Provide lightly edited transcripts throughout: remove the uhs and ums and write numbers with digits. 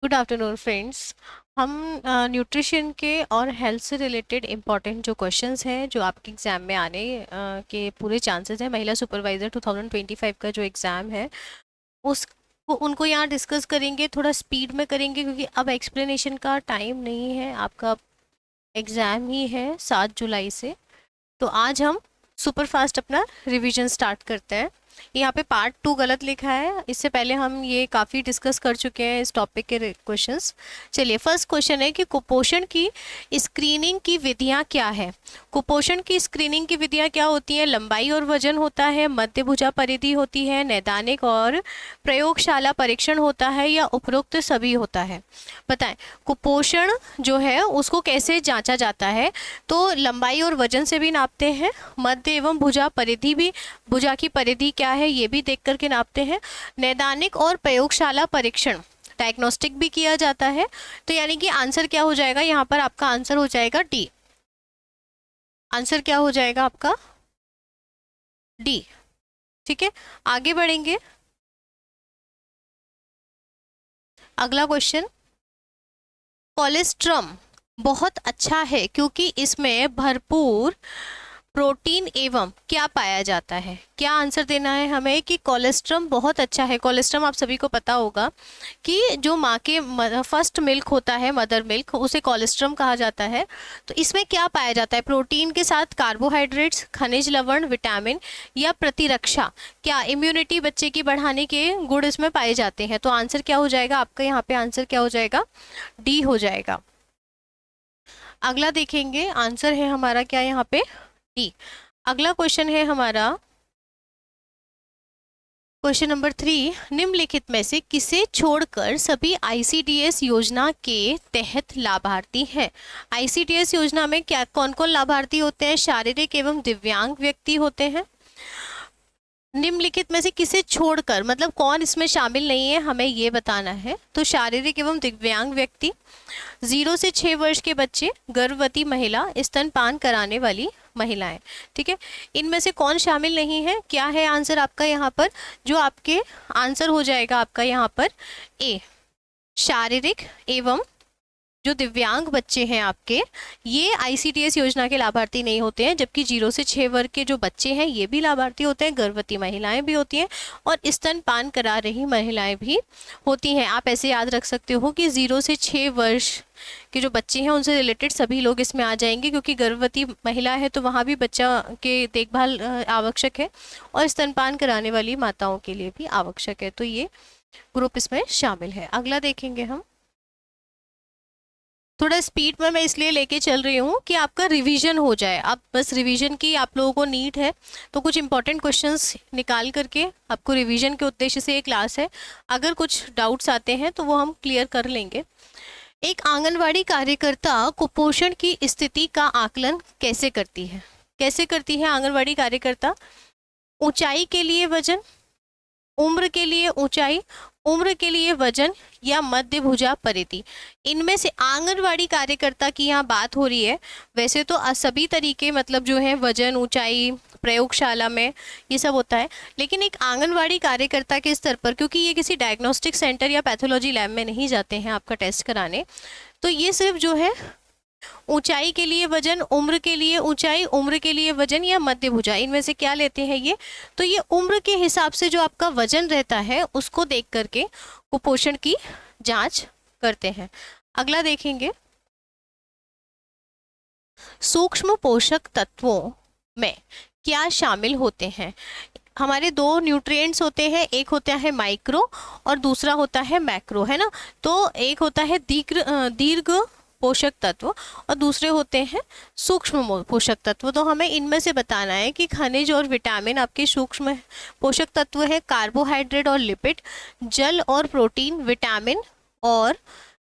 Good afternoon friends. हम nutrition के और हेल्थ से रिलेटेड इम्पॉर्टेंट जो क्वेश्चंस हैं जो आपके एग्ज़ाम में आने के पूरे चांसेस हैं, महिला सुपरवाइज़र 2025 का जो एग्ज़ाम है उस उनको यहाँ डिस्कस करेंगे। थोड़ा स्पीड में करेंगे क्योंकि अब एक्सप्लेनेशन का टाइम नहीं है, आपका एग्ज़ाम ही है 7 जुलाई से। तो आज हम सुपर फास्ट अपना रिवीजन स्टार्ट करते हैं। यहाँ पे पार्ट 2 गलत लिखा है, इससे पहले हम ये काफ़ी डिस्कस कर चुके हैं इस टॉपिक के क्वेश्चंस। चलिए, फर्स्ट क्वेश्चन है कि कुपोषण की स्क्रीनिंग की विधियाँ क्या है। कुपोषण की स्क्रीनिंग की विधियाँ क्या होती हैं? लंबाई और वजन होता है, मध्य भुजा परिधि होती है, नैदानिक और प्रयोगशाला परीक्षण होता है, या उपरोक्त सभी होता है। बताएं, कुपोषण जो है उसको कैसे जांचा जाता है? तो लंबाई और वजन से भी नापते हैं, मध्य एवं भुजा परिधि भी, भुजा की परिधि क्या है ये भी देख करके नापते हैं, नैदानिक और प्रयोगशाला परीक्षण डायग्नोस्टिक भी किया जाता है। तो यानी कि आंसर क्या हो जाएगा यहाँ पर? आपका आंसर हो जाएगा डी। आंसर क्या हो जाएगा आपका? डी। ठीक है, आगे बढ़ेंगे। अगला क्वेश्चन, कोलेस्ट्रम बहुत अच्छा है क्योंकि इसमें भरपूर प्रोटीन एवं क्या पाया जाता है। क्या आंसर देना है हमें कि कोलेस्ट्रम बहुत अच्छा है। कोलेस्ट्रम आप सभी को पता होगा कि जो माँ के फर्स्ट मिल्क होता है, मदर मिल्क, उसे कोलेस्ट्रम कहा जाता है। तो इसमें क्या पाया जाता है? प्रोटीन के साथ कार्बोहाइड्रेट्स, खनिज लवण, विटामिन या प्रतिरक्षा, क्या इम्यूनिटी बच्चे की बढ़ाने के गुण इसमें पाए जाते हैं। तो आंसर क्या हो जाएगा आपका? यहाँ पे आंसर क्या हो जाएगा? डी हो जाएगा। अगला देखेंगे, आंसर है हमारा क्या यहाँ पे? डी। अगला क्वेश्चन है हमारा क्वेश्चन नंबर 3, निम्नलिखित में से किसे छोड़कर सभी आईसीडीएस योजना के तहत लाभार्थी हैं। आईसीडीएस योजना में क्या कौन कौन लाभार्थी होते हैं? शारीरिक एवं दिव्यांग व्यक्ति होते हैं। निम्नलिखित में से किसे छोड़कर मतलब कौन इसमें शामिल नहीं है, हमें ये बताना है। तो शारीरिक एवं दिव्यांग व्यक्ति, 0 से 6 वर्ष के बच्चे, गर्भवती महिला, स्तनपान कराने वाली महिलाएं। ठीक है, इनमें से कौन शामिल नहीं है? क्या है आंसर आपका यहाँ पर? जो आपके आंसर हो जाएगा आपका यहाँ पर ए, शारीरिक एवं जो दिव्यांग बच्चे हैं आपके, ये आईसीडीएस योजना के लाभार्थी नहीं होते हैं। जबकि 0 से 6 वर्ग के जो बच्चे हैं ये भी लाभार्थी होते हैं, गर्भवती महिलाएं भी होती हैं और स्तनपान करा रही महिलाएं भी होती हैं। आप ऐसे याद रख सकते हो कि 0 से 6 वर्ष के जो बच्चे हैं उनसे रिलेटेड सभी लोग इसमें आ जाएंगे, क्योंकि गर्भवती महिला है तो वहाँ भी बच्चा के देखभाल आवश्यक है और स्तनपान कराने वाली माताओं के लिए भी आवश्यक है। तो ये ग्रुप इसमें शामिल है। अगला देखेंगे हम। थोड़ा स्पीड में मैं इसलिए लेके चल रही हूँ कि आपका रिवीजन हो जाए। अब बस रिवीजन की आप लोगों को नीड है, तो कुछ इंपॉर्टेंट क्वेश्चंस निकाल करके आपको रिवीजन के उद्देश्य से ये क्लास है। अगर कुछ डाउट्स आते हैं तो वो हम क्लियर कर लेंगे। एक आंगनवाड़ी कार्यकर्ता कुपोषण की स्थिति का आकलन कैसे करती है? कैसे करती है आंगनवाड़ी कार्यकर्ता? ऊंचाई के लिए वजन, उम्र के लिए ऊंचाई, उम्र के लिए वजन या मध्य भुजा परिधि। इनमें से आंगनवाड़ी कार्यकर्ता की यहाँ बात हो रही है। वैसे तो सभी तरीके मतलब जो है वजन, ऊंचाई प्रयोगशाला में ये सब होता है, लेकिन एक आंगनवाड़ी कार्यकर्ता के स्तर पर, क्योंकि ये किसी डायग्नोस्टिक सेंटर या पैथोलॉजी लैब में नहीं जाते हैं आपका टेस्ट कराने, तो ये सिर्फ जो है ऊंचाई के लिए वजन, उम्र के लिए ऊंचाई, उम्र के लिए वजन या मध्य भुजा, इनमें से क्या लेते हैं ये? तो ये उम्र के हिसाब से जो आपका वजन रहता है उसको देख करके कुपोषण की जांच करते हैं। अगला देखेंगे, सूक्ष्म पोषक तत्वों में क्या शामिल होते हैं। हमारे दो न्यूट्रिएंट्स होते हैं, एक होता है माइक्रो और दूसरा होता है मैक्रो, है ना। तो एक होता है दीर्घ पोषक तत्व और दूसरे होते हैं सूक्ष्म पोषक तत्व। तो हमें इनमें से बताना है कि खनिज और विटामिन आपके सूक्ष्म पोषक तत्व है, कार्बोहाइड्रेट और लिपिड, जल और प्रोटीन, विटामिन और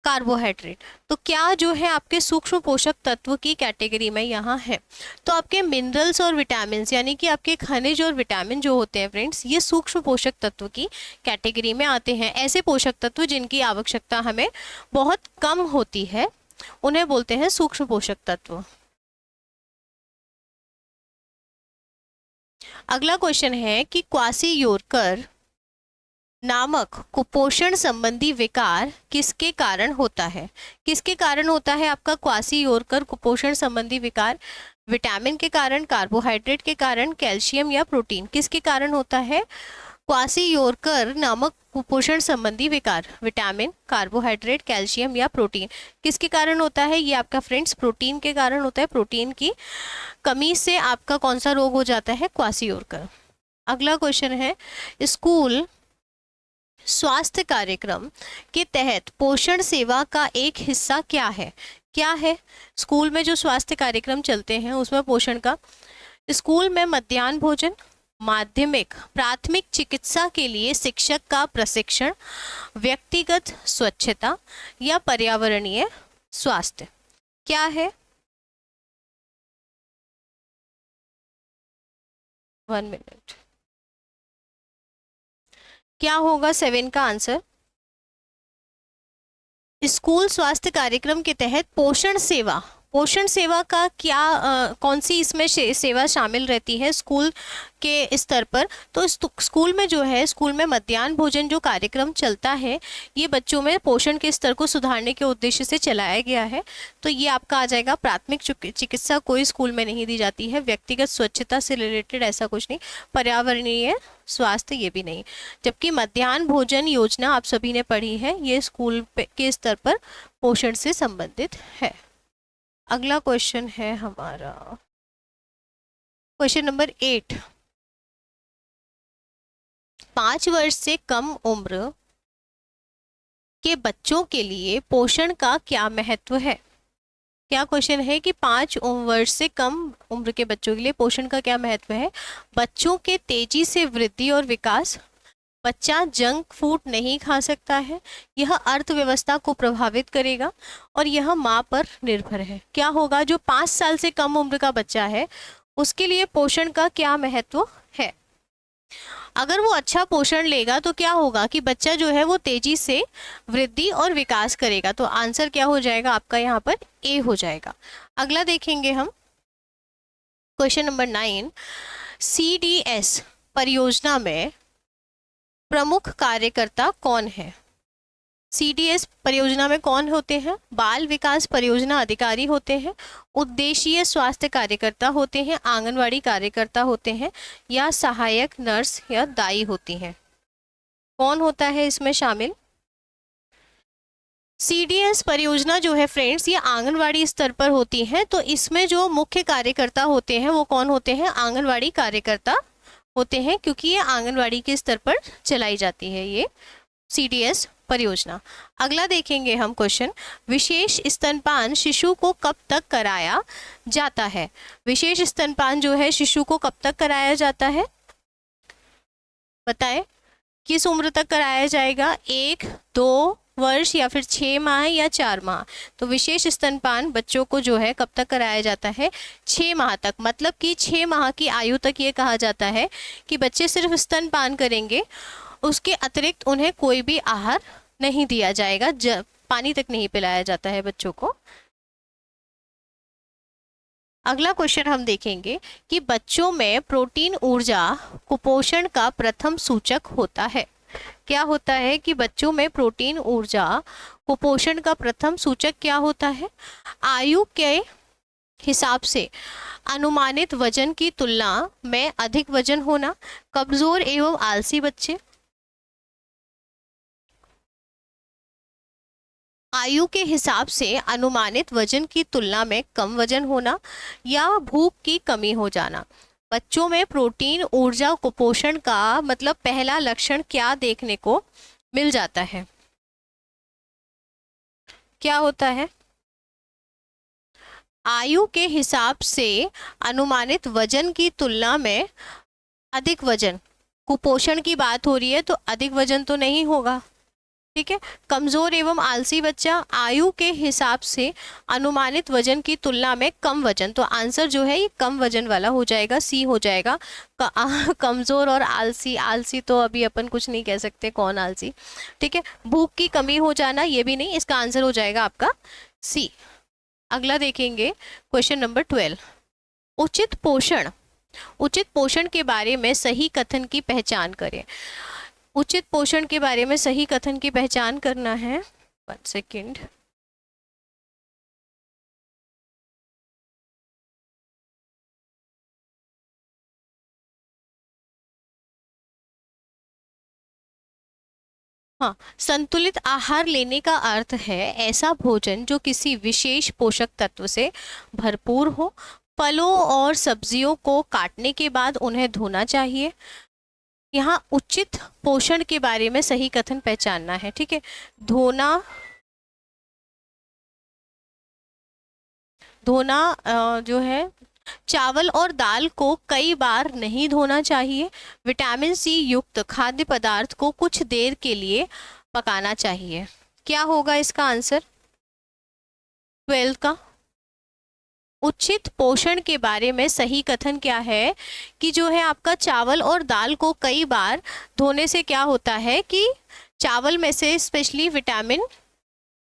कार्बोहाइड्रेट। तो क्या जो है आपके सूक्ष्म पोषक तत्व की कैटेगरी में यहाँ है। तो आपके मिनरल्स और विटामिन यानी कि आपके खनिज और विटामिन जो होते हैं फ्रेंड्स, ये सूक्ष्म पोषक तत्व की कैटेगरी में आते हैं। ऐसे पोषक तत्व जिनकी आवश्यकता हमें बहुत कम होती है उन्हें बोलते हैं सूक्ष्म पोषक तत्व। अगला क्वेश्चन है कि क्वासी योरकर नामक कुपोषण संबंधी विकार किसके कारण होता है? किसके कारण होता है आपका क्वासी-योरकर कुपोषण संबंधी विकार? विटामिन के कारण, कार्बोहाइड्रेट के कारण, कैल्शियम या प्रोटीन? किसके कारण होता है क्वासी-योरकर नामक कुपोषण संबंधी विकार? विटामिन, कार्बोहाइड्रेट, कैल्शियम या प्रोटीन? किसके कारण होता है? ये आपका फ्रेंड्स प्रोटीन के कारण होता है। प्रोटीन की कमी से आपका कौन सा रोग हो जाता है? क्वासी-योरकर। अगला क्वेश्चन है, स्कूल स्वास्थ्य कार्यक्रम के तहत पोषण सेवा का एक हिस्सा क्या है? क्या है? स्कूल में जो स्वास्थ्य कार्यक्रम चलते हैं उसमें पोषण का, स्कूल में मध्याह्न भोजन, माध्यमिक प्राथमिक चिकित्सा के लिए शिक्षक का प्रशिक्षण, व्यक्तिगत स्वच्छता या पर्यावरणीय स्वास्थ्य? क्या है? 1 मिनट। क्या होगा 7 का आंसर? स्कूल स्वास्थ्य कार्यक्रम के तहत पोषण सेवा, पोषण सेवा का क्या कौन सी इसमें सेवा शामिल रहती है स्कूल के स्तर पर? तो स्कूल में जो है, स्कूल में मध्याह्न भोजन जो कार्यक्रम चलता है ये बच्चों में पोषण के स्तर को सुधारने के उद्देश्य से चलाया गया है। तो ये आपका आ जाएगा प्राथमिक चिकित्सा कोई स्कूल में नहीं दी जाती है, व्यक्तिगत स्वच्छता से रिलेटेड ऐसा कुछ नहीं, पर्यावरणीय स्वास्थ्य ये भी नहीं। जबकि मध्याह्न भोजन योजना आप सभी ने पढ़ी है, ये स्कूल के स्तर पर पोषण से संबंधित है। अगला क्वेश्चन है हमारा क्वेश्चन नंबर 8। 5 वर्ष से कम उम्र के बच्चों के लिए पोषण का क्या महत्व है? क्या क्वेश्चन है कि 5 वर्ष से कम उम्र के बच्चों के लिए पोषण का क्या महत्व है? बच्चों के तेजी से वृद्धि और विकास, बच्चा जंक फूड नहीं खा सकता है, यह अर्थव्यवस्था को प्रभावित करेगा और यह माँ पर निर्भर है। क्या होगा? जो 5 साल से कम उम्र का बच्चा है उसके लिए पोषण का क्या महत्व है? अगर वो अच्छा पोषण लेगा तो क्या होगा कि बच्चा जो है वो तेजी से वृद्धि और विकास करेगा। तो आंसर क्या हो जाएगा आपका यहाँ पर? ए हो जाएगा। अगला देखेंगे हम क्वेश्चन नंबर 9। CDS परियोजना में प्रमुख कार्यकर्ता कौन है? CDS परियोजना में कौन होते हैं? बाल विकास परियोजना अधिकारी होते हैं, उद्देशीय स्वास्थ्य कार्यकर्ता होते हैं, आंगनवाड़ी कार्यकर्ता होते हैं या सहायक नर्स या दाई होती हैं? कौन होता है इसमें शामिल? CDS परियोजना जो है फ्रेंड्स ये आंगनवाड़ी स्तर पर होती है, तो इसमें जो मुख्य कार्यकर्ता होते हैं वो कौन होते हैं? आंगनवाड़ी कार्यकर्ता होते हैं, क्योंकि ये आंगनवाड़ी के स्तर पर चलाई जाती है ये CDS परियोजना। अगला देखेंगे हम क्वेश्चन, विशेष स्तनपान शिशु को कब तक कराया जाता है? विशेष स्तनपान जो है शिशु को कब तक कराया जाता है? बताएं, किस उम्र तक कराया जाएगा? 1, 2 वर्ष या फिर 6 माह या 4 माह? तो विशेष स्तनपान बच्चों को जो है कब तक कराया जाता है? 6 माह तक। मतलब कि 6 माह की आयु तक ये कहा जाता है कि बच्चे सिर्फ स्तनपान करेंगे, उसके अतिरिक्त उन्हें कोई भी आहार नहीं दिया जाएगा, पानी तक नहीं पिलाया जाता है बच्चों को। अगला क्वेश्चन हम देखेंगे कि बच्चों में प्रोटीन ऊर्जा कुपोषण का प्रथम सूचक होता है। क्या होता है कि बच्चों में प्रोटीन ऊर्जा कुपोषण का प्रथम सूचक क्या होता है? आयु के हिसाब से अनुमानित वजन की तुलना में अधिक वजन होना, कमजोर एवं आलसी बच्चे, आयु के हिसाब से अनुमानित वजन की तुलना में कम वजन होना या भूख की कमी हो जाना। बच्चों में प्रोटीन ऊर्जा कुपोषण का मतलब पहला लक्षण क्या देखने को मिल जाता है? क्या होता है? आयु के हिसाब से अनुमानित वजन की तुलना में अधिक वजन, कुपोषण की बात हो रही है तो अधिक वजन तो नहीं होगा, ठीक है। कमजोर एवं आलसी बच्चा, आयु के हिसाब से अनुमानित वजन की तुलना में कम वजन, तो आंसर जो है ये कम वजन वाला हो जाएगा, सी हो जाएगा। कमजोर और आलसी, आलसी तो अभी अपन कुछ नहीं कह सकते कौन आलसी, ठीक है। भूख की कमी हो जाना ये भी नहीं, इसका आंसर हो जाएगा आपका सी। अगला देखेंगे क्वेश्चन नंबर 12। उचित पोषण के बारे में सही कथन की पहचान करें। उचित पोषण के बारे में सही कथन की पहचान करना है। 1 सेकेंड। हाँ, संतुलित आहार लेने का अर्थ है ऐसा भोजन जो किसी विशेष पोषक तत्व से भरपूर हो। फलों और सब्जियों को काटने के बाद उन्हें धोना चाहिए। यहाँ उचित पोषण के बारे में सही कथन पहचानना है, ठीक है। धोना, धोना जो है, चावल और दाल को कई बार नहीं धोना चाहिए। विटामिन सी युक्त खाद्य पदार्थ को कुछ देर के लिए पकाना चाहिए। क्या होगा इसका आंसर 12 का? उचित पोषण के बारे में सही कथन क्या है कि जो है आपका चावल और दाल को कई बार धोने से क्या होता है कि चावल में से स्पेशली विटामिन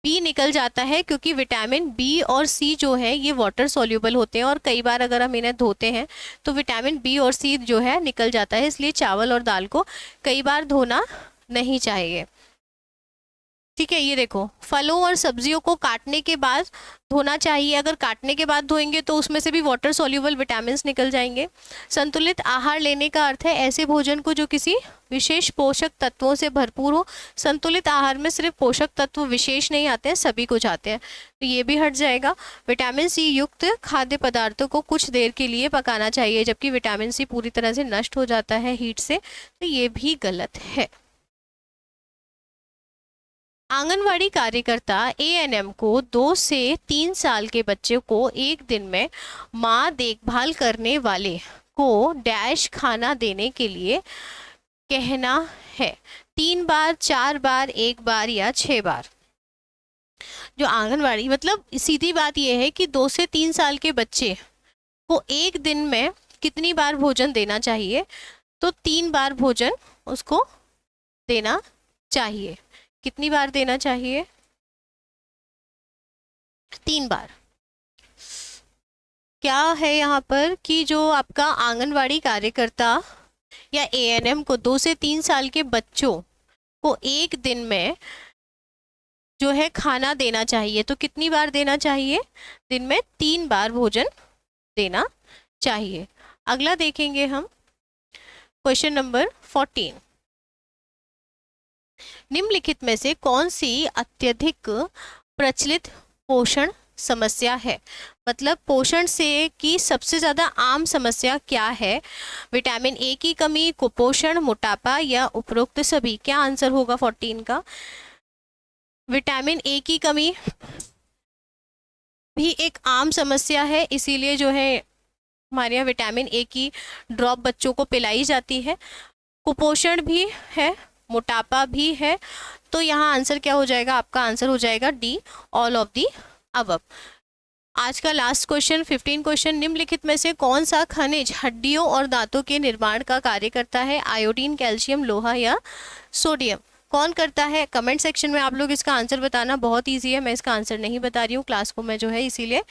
बी निकल जाता है, क्योंकि विटामिन बी और सी जो है ये वाटर सॉल्युबल होते हैं और कई बार अगर हम इन्हें धोते हैं तो विटामिन बी और सी जो है निकल जाता है। इसलिए चावल और दाल को कई बार धोना नहीं चाहिए, ठीक है। ये देखो, फलों और सब्जियों को काटने के बाद धोना चाहिए। अगर काटने के बाद धोएंगे तो उसमें से भी वाटर सॉल्युबल विटामिन्स निकल जाएंगे। संतुलित आहार लेने का अर्थ है ऐसे भोजन को जो किसी विशेष पोषक तत्वों से भरपूर हो। संतुलित आहार में सिर्फ पोषक तत्व विशेष नहीं आते हैं, सभी कुछ आते हैं, तो ये भी हट जाएगा। विटामिन सी युक्त खाद्य पदार्थों को कुछ देर के लिए पकाना चाहिए, जबकि विटामिन सी पूरी तरह से नष्ट हो जाता है हीट से, तो ये भी गलत है। आंगनवाड़ी कार्यकर्ता एएनएम को 2 से 3 साल के बच्चे को एक दिन में माँ देखभाल करने वाले को डैश खाना देने के लिए कहना है। 3 बार, 4 बार, 1 बार या 6 बार। जो आंगनवाड़ी, मतलब सीधी बात यह है कि 2 से 3 साल के बच्चे को एक दिन में कितनी बार भोजन देना चाहिए, तो 3 बार भोजन उसको देना चाहिए। कितनी बार देना चाहिए? 3 बार। क्या है यहाँ पर कि जो आपका आंगनवाड़ी कार्यकर्ता या एएनएम को 2 से 3 साल के बच्चों को एक दिन में जो है खाना देना चाहिए, तो कितनी बार देना चाहिए? दिन में 3 बार भोजन देना चाहिए। अगला देखेंगे हम, क्वेश्चन नंबर 14। निम्नलिखित में से कौन सी अत्यधिक प्रचलित पोषण समस्या है? मतलब पोषण से की सबसे ज्यादा आम समस्या क्या है? विटामिन ए की कमी, कुपोषण, मोटापा या उपरोक्त सभी? क्या आंसर होगा 14 का? विटामिन ए की कमी भी एक आम समस्या है, इसीलिए जो है हमारे यहाँ विटामिन ए की ड्रॉप बच्चों को पिलाई जाती है। कुपोषण भी है, मोटापा भी है, तो यहाँ आंसर क्या हो जाएगा? आपका आंसर हो जाएगा D, all of the above. आज का लास्ट क्वेश्चन, 15 क्वेश्चन। निम्नलिखित में से कौन सा खनिज हड्डियों और दांतों के निर्माण का कार्य करता है? आयोडीन, कैल्शियम, लोहा या सोडियम? कौन करता है? कमेंट सेक्शन में आप लोग इसका आंसर बताना। बहुत ईजी है, मैं इसका आंसर नहीं बता रही हूँ, क्लास को मैं जो है इसीलिए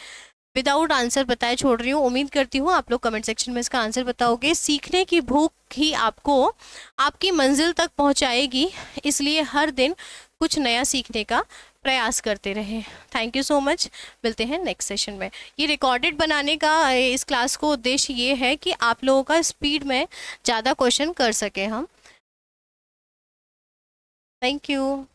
विदाउट आंसर बताए छोड़ रही हूँ। उम्मीद करती हूँ आप लोग कमेंट सेक्शन में इसका आंसर बताओगे। सीखने की भूख ही आपको आपकी मंजिल तक पहुँचाएगी, इसलिए हर दिन कुछ नया सीखने का प्रयास करते रहें। थैंक यू सो मच, मिलते हैं नेक्स्ट सेशन में। ये रिकॉर्डेड बनाने का इस क्लास को उद्देश्य ये है कि आप लोगों का स्पीड में ज़्यादा क्वेश्चन कर सकें हम। Thank you.